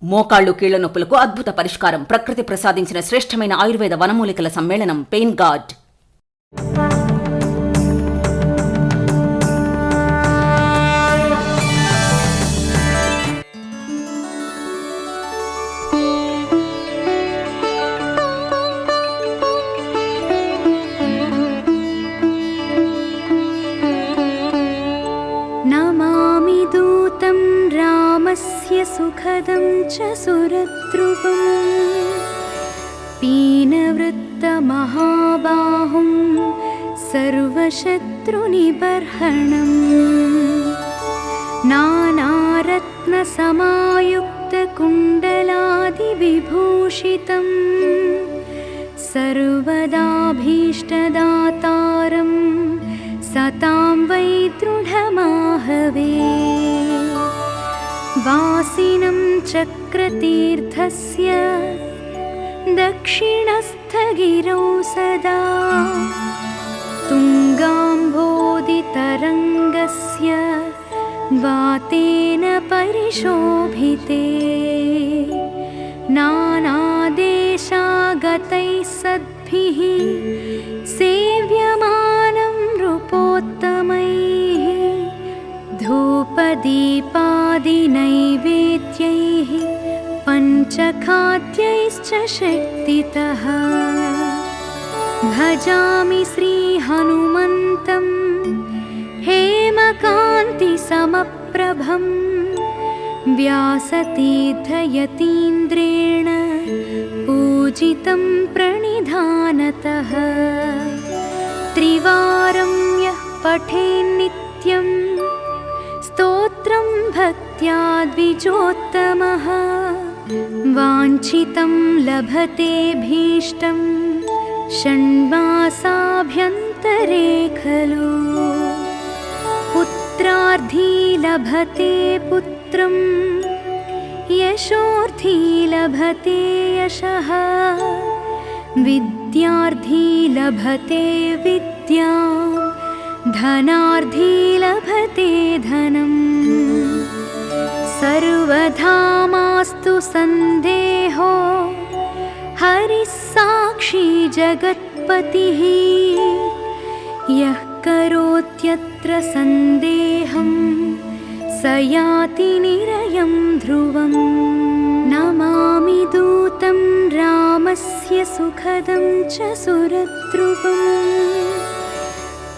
మోకాళ్లు కీళ్ల నొప్పులకు అద్భుత పరిష్కారం. ప్రకృతి ప్రసాదించిన శ్రేష్టమైన ఆయుర్వేద వనమూలికల సమ్మేళనం పెయిన్ గార్డ్. నమామి దూతం రామస్య సుఖదం చ సురద్రువం పీనవృత్తమహాబాహుం సర్వశత్రునిబర్హణం నానారత్నసమాయుక్తకుండలాదివిభూషితం సర్వదాభీష్టదాతారం సతాం వై దృఢమాహవే. వాసినం చక్రతీర్థస్య దక్షిణస్థగిరౌ సదా తుంగాంబోధితరంగస్య వాతేన పరిశోభితే నానాదేశాగతైః సద్భిః సేవ్యమానం నృపోత్తమైః ధూపదీపాదినైవేద్యైః పంచఖాద్యైశ్చ శక్తితః. భజామి శ్రీహనుమంతం హేమకాంతిసమప్రభం వ్యాసతీర్థయతీంద్రేణ పూజితం ప్రణిధానతః. త్రివారం యః పఠేన్నిత్యం స్తోత్రం భక్త్యా ద్విజోత్తమః వాంఛితం లభతే భీష్టం షణ్మాసాభ్యంతరే ఖలు. పుత్రార్థీ లభతే పుత్రం యశోర్థీ లభతే యశః విద్యార్థీ లభతే విద్యాం ధనార్థీ లభతే ధనం. సర్వధా మాస్తు సందేహో హరిః సాక్షి జగత్పతిః యః కరోత్యత్ర సందేహం స యాతి నిరయం ధ్రువం. నమామి దూతం రామస్య సుఖదం చ సురద్రువం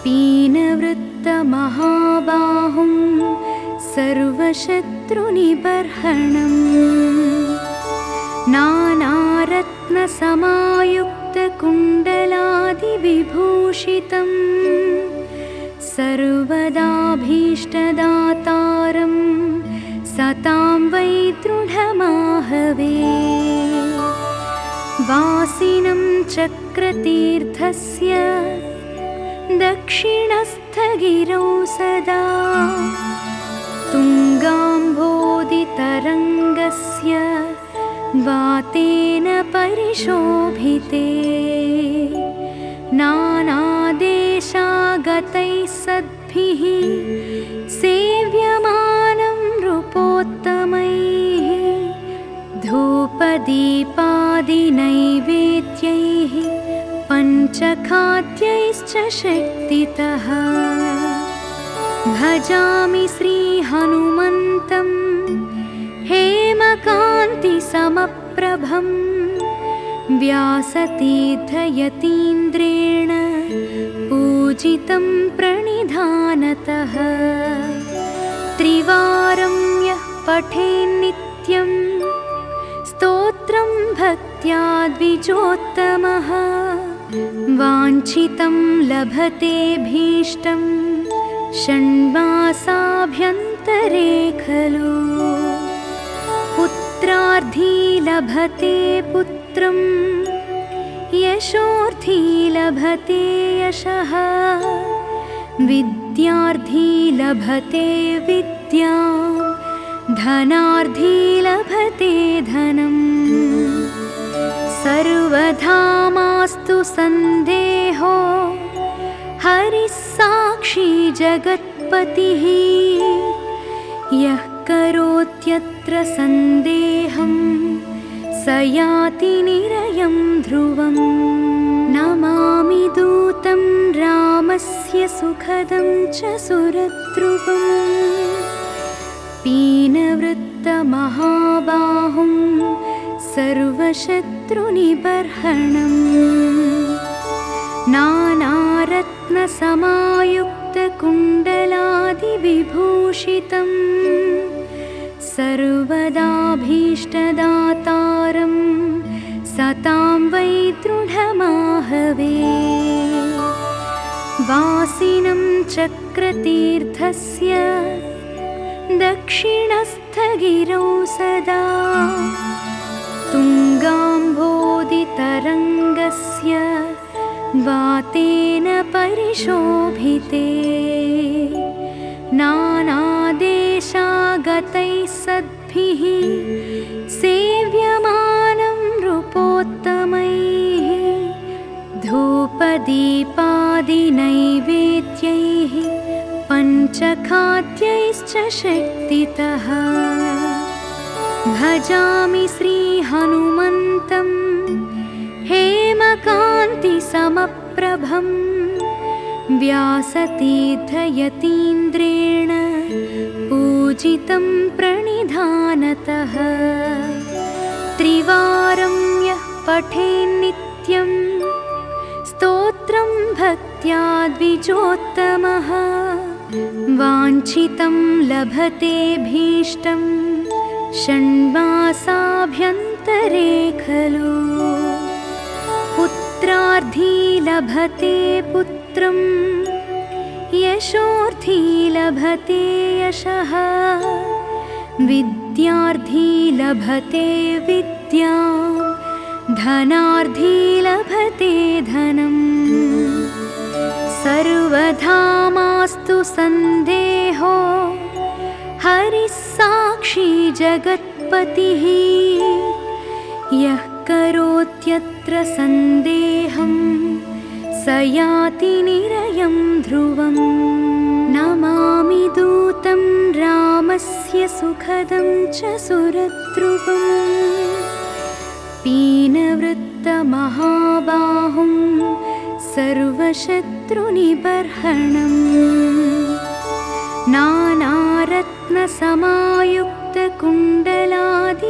పీనవృత్తమహాబాహుం సర్వశత్రునిబర్హణం నానారత్నసమాయుక్తకుండలాదివిభూషితం సర్వదాభీష్టదాతారం సతాం వై దృఢమాహవే. వాసినం చక్రతీర్థస్య దక్షిణస్థగిరౌ సదా తుంగాంబోధితరంగస్య వాతేన పరిశోభితే నానాదేశాగతైః సద్భిః సేవ్యమానం నృపోత్తమైః ధూపదీపాదినైవేద్యైః పంచఖాద్యైశ్చ శక్తితః. భజామి శ్రీహనుమంతం హేమకాంతిసమప్రభం వ్యాసతీర్థయతీంద్రేణ పూజితం ప్రణిధానతః. త్రివారం యః పఠేన్నిత్యం స్తోత్రం భక్త్యా ద్విజోత్తమః వాంఛితం లభతే భీష్టం షణ్మాసాభ్యంతరే ఖలు. పుత్రార్థీ లభతే పుత్రం యశోర్థీ లభతే యశః విద్యార్థీ లభతే విద్యాం ధనార్థీ లభతే ధనం. సర్వధా మాస్తు సందేహో హరిః సాక్షి జగత్పతిః యః కరోత్యత్ర సందేహం स याति निरयं ध्रुवम् नमामि दूतं रामस्य सुखदं च सुरद्रुवम् पीनवृत्तमहाबाहुं सर्वशत्रुनिबर्हणम् नानारत्नसमायुक्तकुण्डलादिविभूषितं सर्वदाभीष्टदातारं सतां वै दृढमाहवे वासिनं चक्रतीर्थस्य दक्षिणस्थगिरौ सदा तुङ्गाम्भोदितरङ्गस्य वातेन परिशोभिते नानादेशागतैः सद्भिः सेव्यमानं नृपोत्तमैः धूपदीपादिनैवेद्यैः पञ्चखाद्यैश्च शक्तितः भजामि श्रीहनुमन्तं हेमकान्तिसमप्रभं व्यासतीर्थयतीन्द्रेण पूजितं प्रणिधानतः त्रिवारं यः पठेन्नित्यं स्तोत्रं भक्त्या द्विजोत्तमः वाञ्छितं लभते भीष्टं षण्मासाभ्यन्तरे खलु पुत्रार्थी लभते पुत्रं यशोर्थी लभते यशः विद्यार्थी लभते विद्यां धनार्थी लभते धनम् सर्वधा मास्तु सन्देहो हरिः साक्षी जगत्पतिः यः करोत्यत्र सन्देहं स याति निरयं ध्रुवम् नमामि दूतं रामस्य सुखदं च सुरद्रुवम् पीनवृत्तमहाबाहुं सर्वशत्रुनिबर्हणम्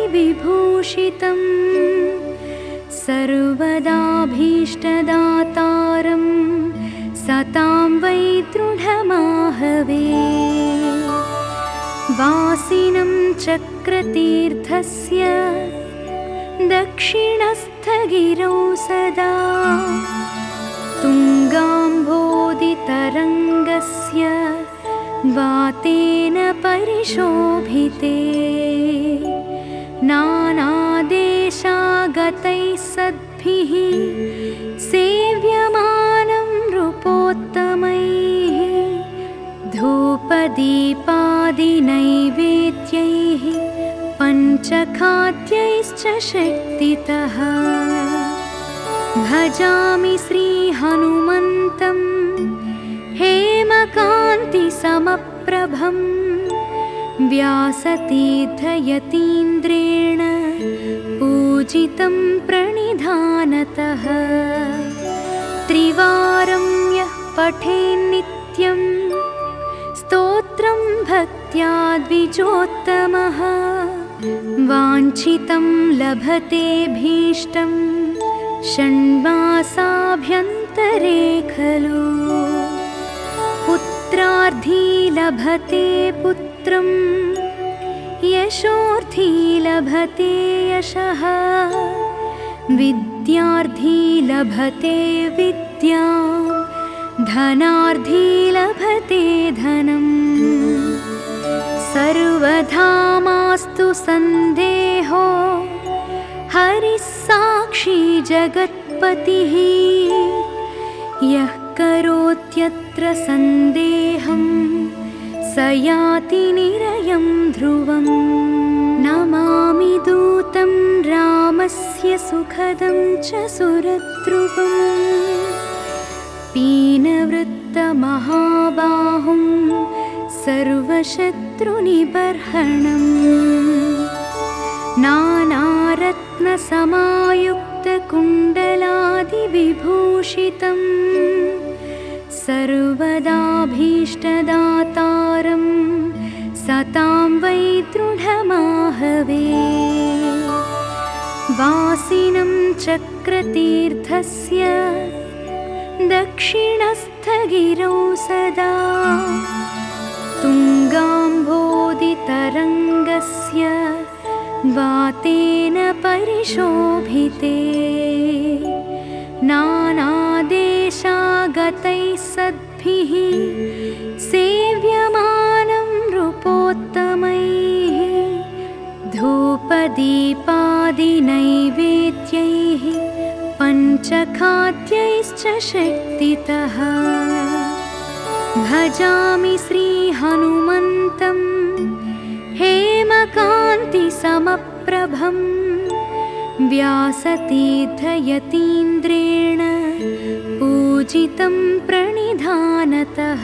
नानारत्नसमायुक्तकुण्डलादिविभूषितं सर्वदाभीष्टदातारं सतां वै दृढमाहवे वासिनं चक्रतीर्थस्य दक्षिणस्थगिरौ सदा तुङ्गाम्भोदितरङ्गस्य वातेन परिशोभिते नानादेशागतैः सद्भिः सेव्यमानं नृपोत्तमैः धूपदीपादिनैवेद्यैः पञ्चखाद्यैश्च शक्तितः भजामि श्रीहनुमन्तं हेमकान्तिसमप्रभं व्यासतीर्थयतीन्द्रेण पूजितं प्रणिधानतः त्रिवारं यः पठेन्नित्यं स्तोत्रं भक्त्या द्विजोत्तमः वाञ्छितं लभते भीष्टं षण्मासाभ्यन्तरे खलु पुत्रार्थी लभते पुत्रं यशोर्थी लभते यशः विद्यार्थी लभते विद्यां धनार्थी लभते धनम् सर्वधा मास्तु सन्देहो हरिः साक्षी जगत्पतिः यः करोत्यत्र सन्देहं स याति निरयं ध्रुवम् नमामि दूतं रामस्य सुखदं च सुरद्रुवम् पीनवृत्तमहाबाहुं सर्वशत्रुनिबर्हणम् नानारत्न दक्षिणसमायुक्तकुण्डलादिविभूषितं सर्वदाभीष्टदातारं सतां वै दृढमाहवे। वासिनं चक्रतीर्थस्य दक्षिणस्थगिरौ सदा तुङ्गाम्भोदितरङ्गस्य वातेन परिशोभिते। नानादेशागतैः सद्भिः सेव्यमानं नृपोत्तमैः धूपदीपादिनैवेद्यैः पञ्चखाद्यैश्च शक्तितः। भजामि श्रीहनुमन्तं हेमकान्तिसमप्रभं व्यासतीर्थयतीन्द्रेण पूजितं प्रणिधानतः।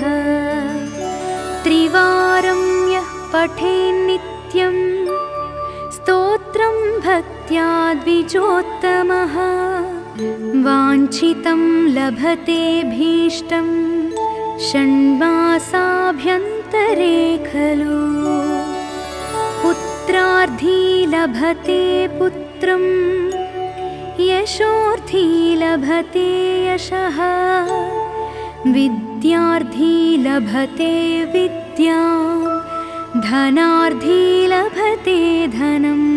त्रिवारं यः पठेन्नित्यं स्तोत्रं भक्त्या द्विजोत्तमः वाञ्छितं लभतेऽभीष्टं षण्मासाभ्यन्तरे खलु। पुत्रार्थी लभते पुत्रं यशोर्थी लभते यशः विद्यार्थी लभते विद्यां धनार्थी लभते धनम्।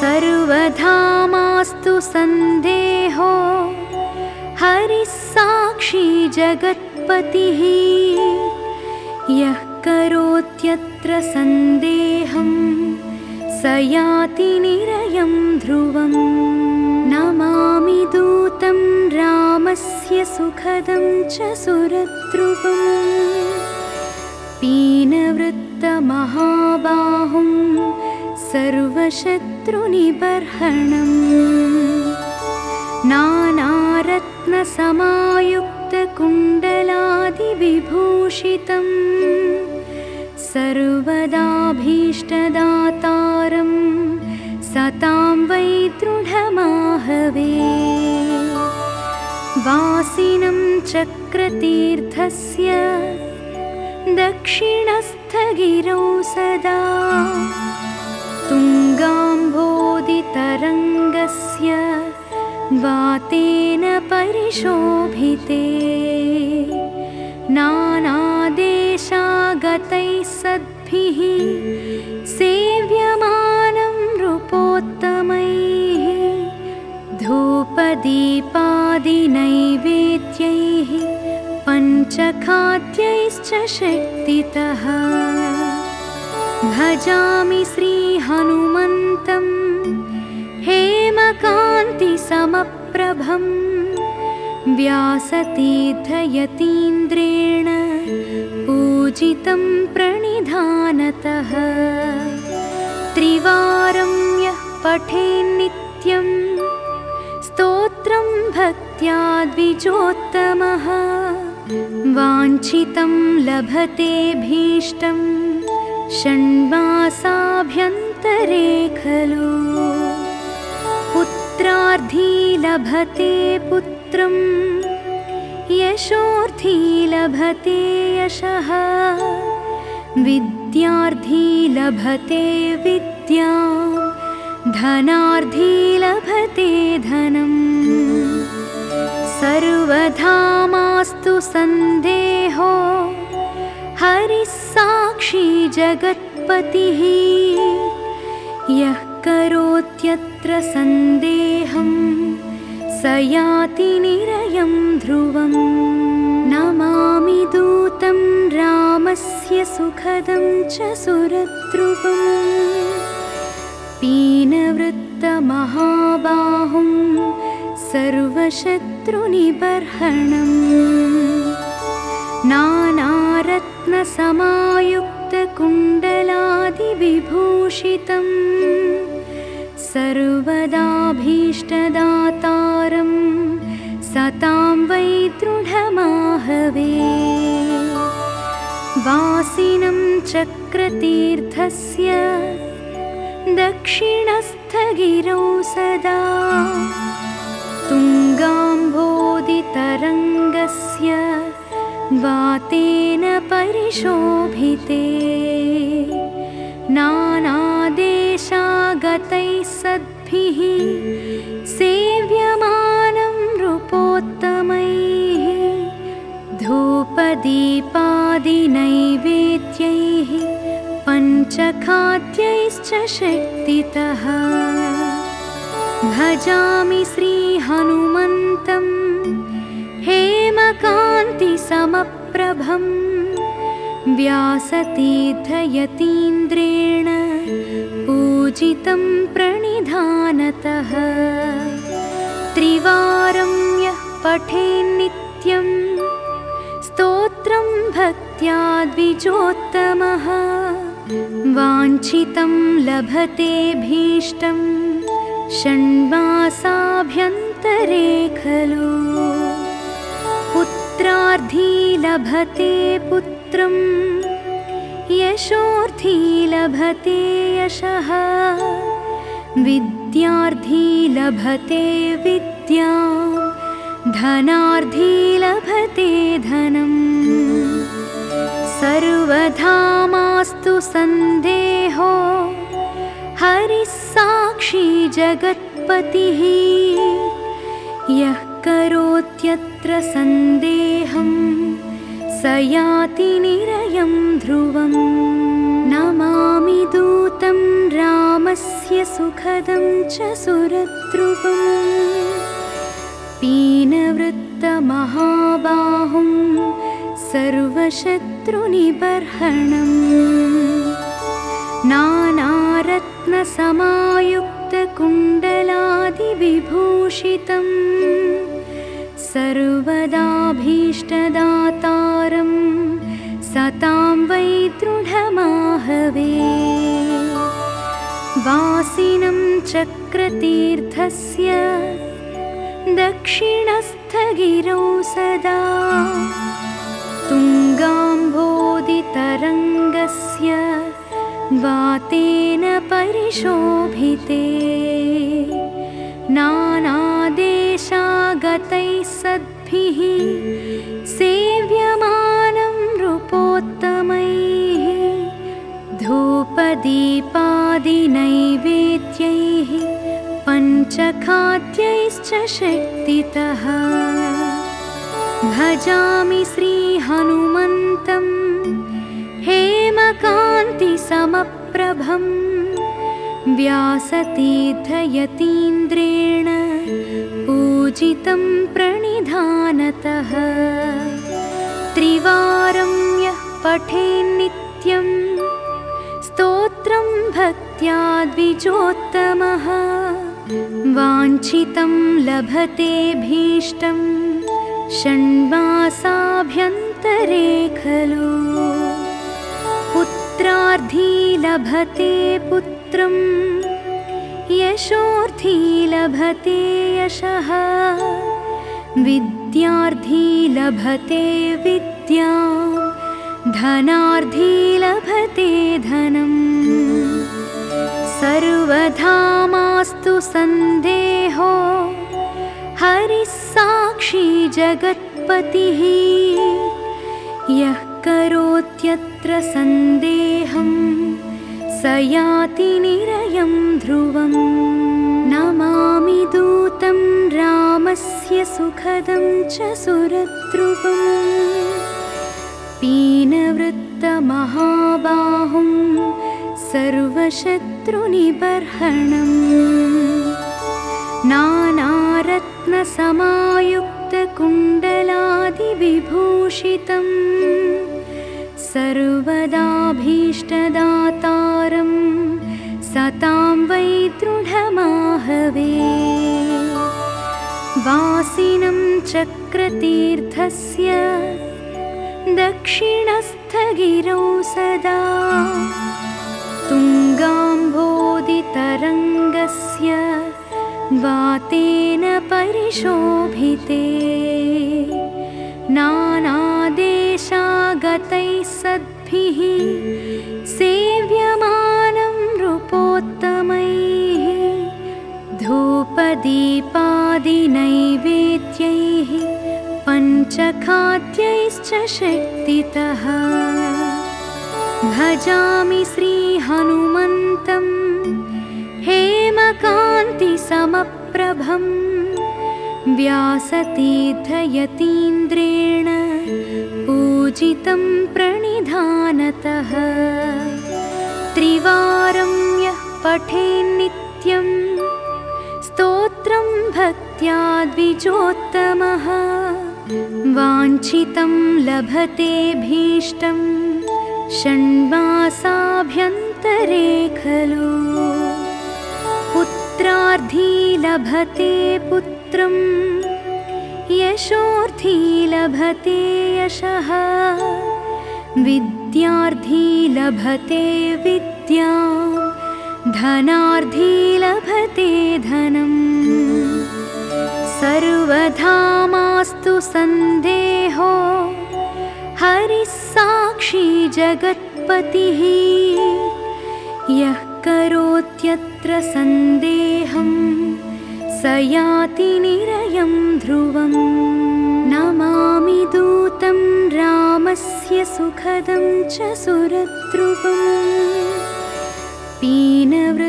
सर्वधा मास्तु सन्देहो हरिः साक्षी जगत्पतिः यः करोत्यत्र सन्देहं स याति निरयं ध्रुवम्। नमामि दूतं रामस्य सुखदं च सुरद्रुवम् पीनवृत्तमहाबाहुं सर्वशत्रुनिबर्हणम्। नानारत्नसमायुक्तकुण्डलादिविभूषितं सर्वदाभीष्टदातारं सतां वै दृढमाहवे। वासिनं चक्रतीर्थस्य दक्षिणस्थगिरौ सदा तुङ्गाम्भोदितरङ्गस्य वातेन परिशोभिते। नानादेशागतैः सद्भिः सेव्यमानं नृपोत्तमैः धूपदीपादिनैवेद्यैः पञ्चखाद्यैश्च शक्तितः। भजामि श्रीहनुमन्तं हेमकान्तिसमप्रभं व्यासतीर्थयतीन्द्रेण पूजितं प्रणिधानतः। त्रिवारं यः पठेन्नित्यं स्तोत्रं भक्त्या द्विजोत्तमः वाञ्छितं लभतेऽभीष्टं षण्मासाभ्यन्तरे खलु। पुत्रार्थी लभते पुत्रं यशोर्थी लभते यशः विद्यार्थी लभते विद्यां धनार्थी लभते धनम्। सर्वधा मास्तु सन्देहो हरिः साक्षी जगत्पतिः यः करोत्यत्र सन्देहं स याति निरयं ध्रुवम्। नमामि दूतं रामस्य सुखदं च सुरद्रुवम् पीनवृत्तमहाबाहुं सर्वशत्रुनिबर्हणम्। नानारत्नसमायुक्तकुण्डलादिविभूषितं सर्वदाभीष्टदातारं सतां वै दृढमाहवे। वासिनं चक्रतीर्थस्य दक्षिणस्थगिरौ सदा तुङ्गाम्भोदितरङ्गस्य वातेन परिशोभिते नानादेशागतैः सद्भिः सेव्यमानं नृपोत्तमैः धूपदीपादिनैवेद्यैः पञ्चखाद्यैश्च शक्तितः भजामि श्रीहनुमन्तं हेमकान्तिसमप्रभं व्यासतीर्थयतीन्द्रेण पूजितं प्रणिधानतः त्रिवारं यः पठेन्नित्यं स्तोत्रं भक्त्या द्विजोत्तमः वाञ्छितं लभतेऽभीष्टं षण्मासाभ्यन्तरे खलु पुत्रार्थी लभते पुत्रं यशोर्थी लभते यशः विद्यार्थी लभते विद्यां धनार्थी लभते धनम् सर्वधा मास्तु सन्देहो हरिः साक्षी जगत्पतिः यः करोत्यत्र सन्देहं स याति निरयं ध्रुवम् नमामि दूतं रामस्य सुखदं च सुरद्रुवम् पीनवृत्तमहाबाहुं सर्वशत्रुनिबर्हणम् नानारत्नसमायुक्तकुण्डलादिविभूषितं सर्वदाभीष्टदातारं सतां वै दृढमाहवे वासिनं चक्रतीर्थस्य दक्षिणस्थगिरौ सदा तुङ्गाम्भोदितरङ्गस्य वातेन परिशोभिते नानादेशागतैः सद्भिः सेव्यमानं नृपोत्तमैः धूपदीपादिनैवेद्यैः पञ्चखाद्यैश्च शक्तितः भजामि श्रीहनुमन्तं हेमकान्तिसमप्रभं व्यासतीर्थयतीन्द्रेण पूजितं प्रणिधानतः त्रिवारं यः पठेन्नित्यं स्तोत्रं भक्त्या द्विजोत्तमः वाञ्छितं लभतेऽभीष्टं षण्मासाभ्यन्तरे खलु पुत्रार्थी लभते पुत्रं यशोर्थी लभते यशः विद्यार्थी लभते विद्यां धनार्थी लभते धनम् सर्वधा मास्तु सन्देहो हरिः साक्षी जगत्पतिः यः करोत्यत्र सन्देहं स याति निरयं ध्रुवम् नमामि दूतं रामस्य सुखदं च सुरद्रुवम् पीनवृत्तमहाबाहुं सर्वशत्रुनिबर्हणम् नानारत्नसमायुक्तकुण्डलादिविभूषितं सर्वदाभीष्टदातारं सतां वै दृढमाहवे वासिनं चक्रतीर्थस्य दक्षिणस्थगिरौ सदा तुङ्गाम्भोदितरङ्गस्य वातेन परिशोभिते नानादेशागतैः सद्भिः सेव्यमानं नृपोत्तमैः धूपदीपादिनैवेद्यैः पञ्चखाद्यैश्च शक्तितः भजामि श्रीहनुमन्तं हेमकान्तिसमप्रभं व्यासतीर्थयतीन्द्रेण पूजितं प्रणिधानतः त्रिवारं यः पठेन्नित्यं स्तोत्रं भक्त्या द्विजोत्तमः वाञ्छितं लभतेऽभीष्टं षण्मासाभ्यन्तरे खलु पुत्रार्थी लभते पुत्रं यशोर्थी लभते यशः विद्यार्थी लभते विद्यां धनार्थी लभते धनम् सर्वधा मास्तु सन्देहो हरिः साक्षी जगत्पतिः यः करोत्यत्र सन्देहं स याति निरयं ध्रुवम् नमामि दूतं रामस्य सुखदं च सुरद्रुवम् पीनवृत्तमहाबाहुं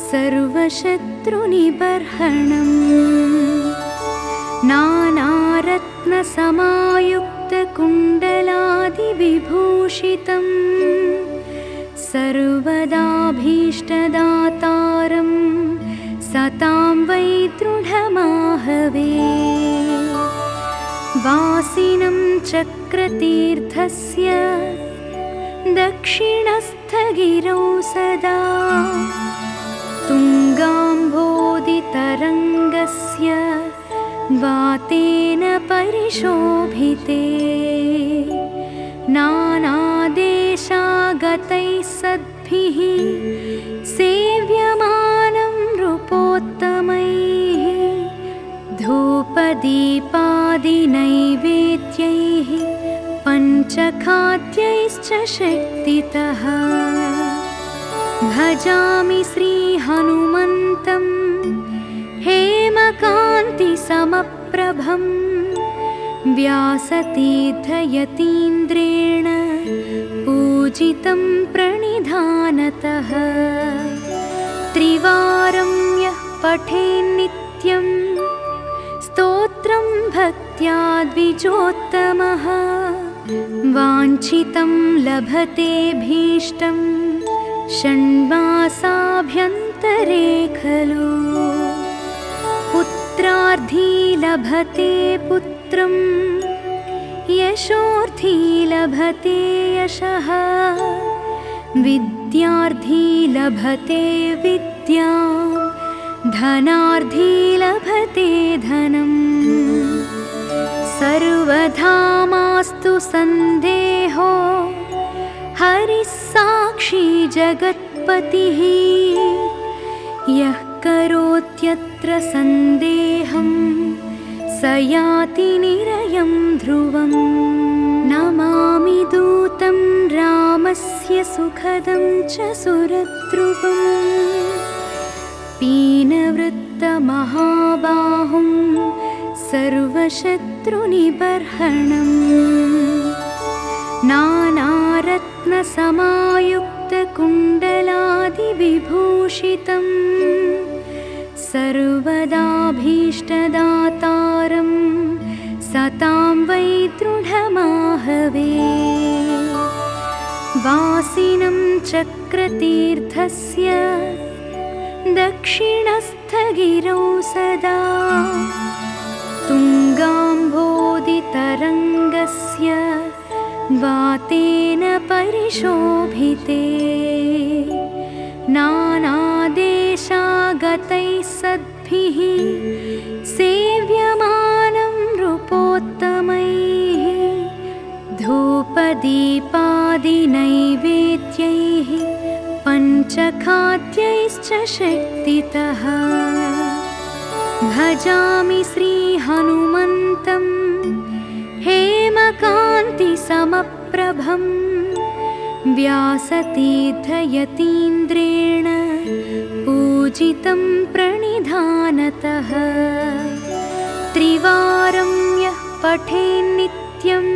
सर्वशत्रुनिबर्हणम् नानारत्नसमायुक्तकुण्डलादिविभूषितं सर्वदाभीष्टदातारं सतां वै दृढमाहवे वासिनं चक्रतीर्थस्य दक्षिणस्थगिरौ सदा तुङ्गाम्भोदितरङ्गस्य वातेन परिशोभिते नानादेशागतैः सद्भिः सेव्यमानं नृपोत्तमैः धूपदीपादिनैवेद्यैः पञ्चखाद्यैश्च शक्तितः भजामि श्रीहनुमन्तं हेमकान्तिसमप्रभं व्यासतीर्थयतीन्द्रेण पूजितं प्रणिधानतः त्रिवारं यः पठेन्नित्यं स्तोत्रं भक्त्या द्विजोत्तमः वाञ्छितं लभतेऽभीष्टं षण्मासाभ्यन्तरे खलु पुत्रार्थी लभते पुत्रं यशोर्थी लभते यशः विद्यार्थी लभते विद्यां धनार्थी लभते धनम् सर्वधा मास्तु सन्देहो हरिः साक्षी जगत्पतिः यः करोत्यत्र सन्देहं स याति निरयं ध्रुवम् नमामि दूतं रामस्य सुखदं च सुरद्रुवम् पीनवृत्तमहाबाहुं सर्वशत्रुनिबर्हणम् नानारत्नसमायुक्तकुण्डलादिविभूषितं सर्वदाभीष्टदातारं सतां वै दृढमाहवे वासिनं चक्रतीर्थस्य दक्षिणस्थगिरौ सदा तुङ्गाम्भोदितरङ्गस्य वातेन परिशोभिते नानादेशागतैः सद्भिः सेव्यमानं नृपोत्तमैः धूपदीपादिनैवेद्यैः पञ्चखाद्यैश्च शक्तितः भजामि श्रीहनुमन्तं हेमकान्तिसमप्रभं व्यासतीर्थयतीन्द्रेण पूजितं पूजितं प्रणिधानतः त्रिवारं यः पठेन्नित्यं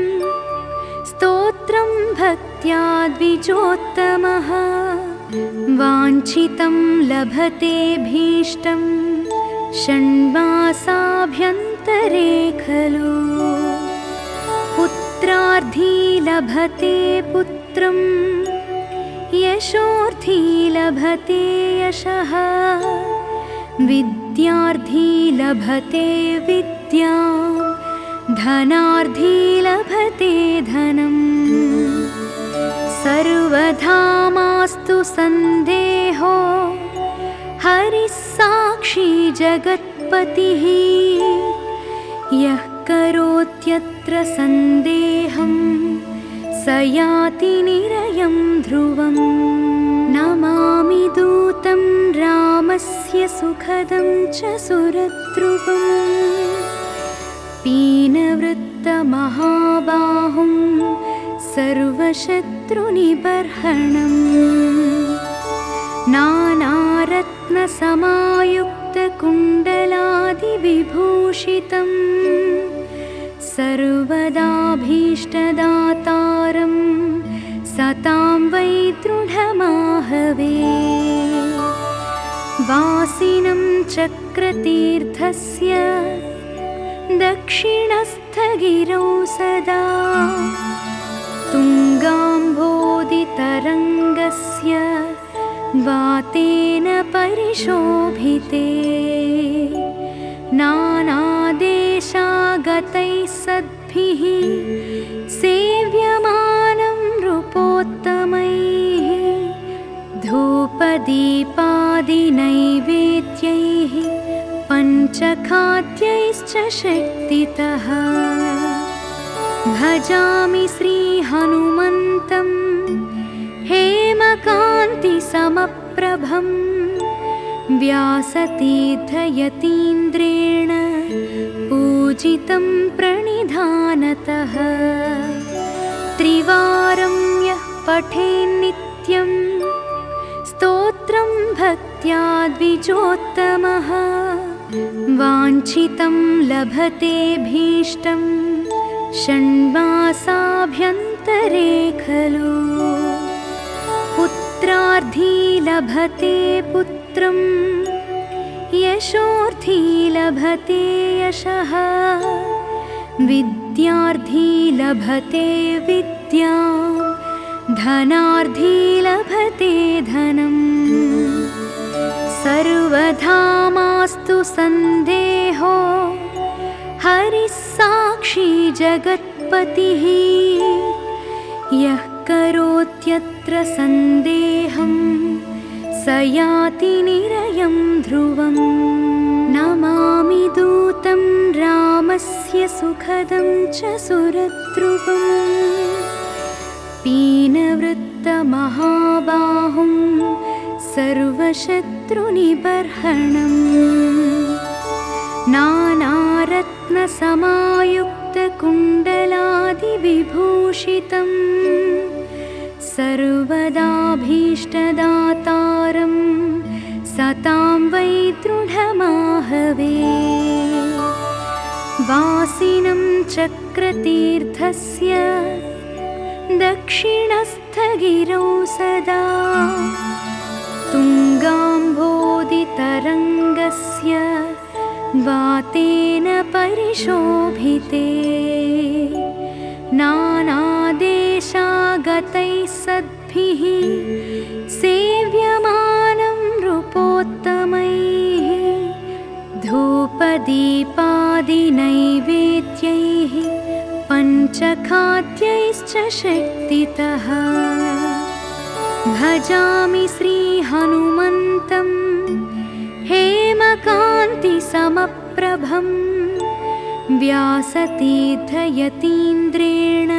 स्तोत्रं भक्त्या द्विजोत्तमः वाञ्छितं लभतेऽभीष्टं षण्मासाभ्यन्तरे खलु पुत्रार्थी लभते पुत्रं यशोर्थी लभते यशः विद्यार्थी लभते विद्यां धनार्थी लभते धनम् सर्वधा मास्तु सन्देहो हरिः साक्षी जगत्पतिः यः करोत्यत्र सन्देहं स याति निरयं ध्रुवम् नमामि दूतं रामस्य सुखदं च सुरद्रुवम् पीनवृत्तमहाबाहुं सर्वशत्रुनिबर्हणम् नानारत्नसमायुक्तकुण्डलादिविभूषितं सर्वदाभीष्टदातारं सतां वै दृढमाहवे वासिनं चक्रतीर्थस्य दक्षिणस्थगिरौ सदा तुङ्गाम्भोदितरङ्गस्य वातेन परिशोभिते नानादेशागतैः सद्भिः सेव्यमानं नृपोत्तमैः धूपदीपादिनैवेद्यैः पञ्चखाद्यैश्च शक्तितः भजामि श्रीहनुमन्तं हेमकान्तिसमप्रभं व्यासतीर्थयतीन्द्रेण पूजितं प्रणिधानतः त्रिवारं यः पठेन्नित्यं स्तोत्रं भक्त्या द्विजोत्तमः वाञ्छितं लभतेऽभीष्टं षण्मासाभ्यन्तरे खलु पुत्रार्थी लभते पुत्रं यशोर्थी लभते यशः विद्यार्थी लभते विद्यां धनार्थी लभते धनम् सर्वधा मास्तु सन्देहो हरिः साक्षी जगत्पतिः यः करोत्यत्र सन्देहं स याति निरयं ध्रुवम् नमामि दूतं रामस्य सुखदं च सुरद्रुवम् पीनवृत्तमहाबाहुं सर्वशत्रुनिबर्हणम् नानारत्नसमायुक्तकुण्डलादिविभूषितं सर्वदाभीष्टदातारं सतां वै दृढमाहवे वासिनं चक्रतीर्थस्य दक्षिणस्थगिरौ सदा तुङ्गाम्भोदितरङ्गस्य वातेन परिशोभिते नानादेशागतैः सद्भिः सेव्यमानं नृपोत्तमैः धूपदीपादिनैवेद्यैः पञ्चखाद्यैश्च शक्तितः भजामि श्रीहनुमन्तं हेमकान्तिसमप्रभं व्यासतीर्थयतीन्द्रेण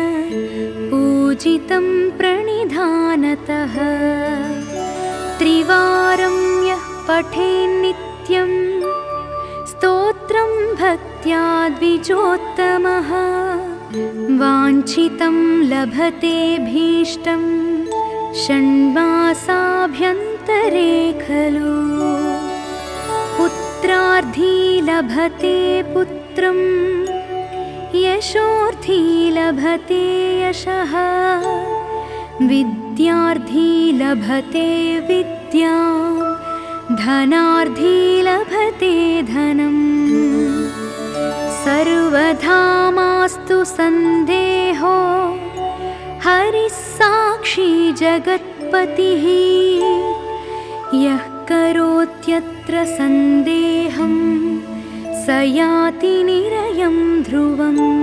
पूजितं प्रणिधानतः त्रिवारं यः पठेन्नित्यं स्तोत्रं भक्त्या द्विजोत्तमः वाञ्छितं लभतेऽभीष्टं षण्मासाभ्यन्तरे खलु। पुत्रार्थी लभते पुत्रं यशोर्थी लभते यशः विद्यार्थी लभते विद्यां धनार्थी लभते धनम् सर्वधा मास्तु सन्देहो हरिः साक्षी जगत्पतिः यः करोत्यत्र सन्देहं स याति निरयं ध्रुवम्।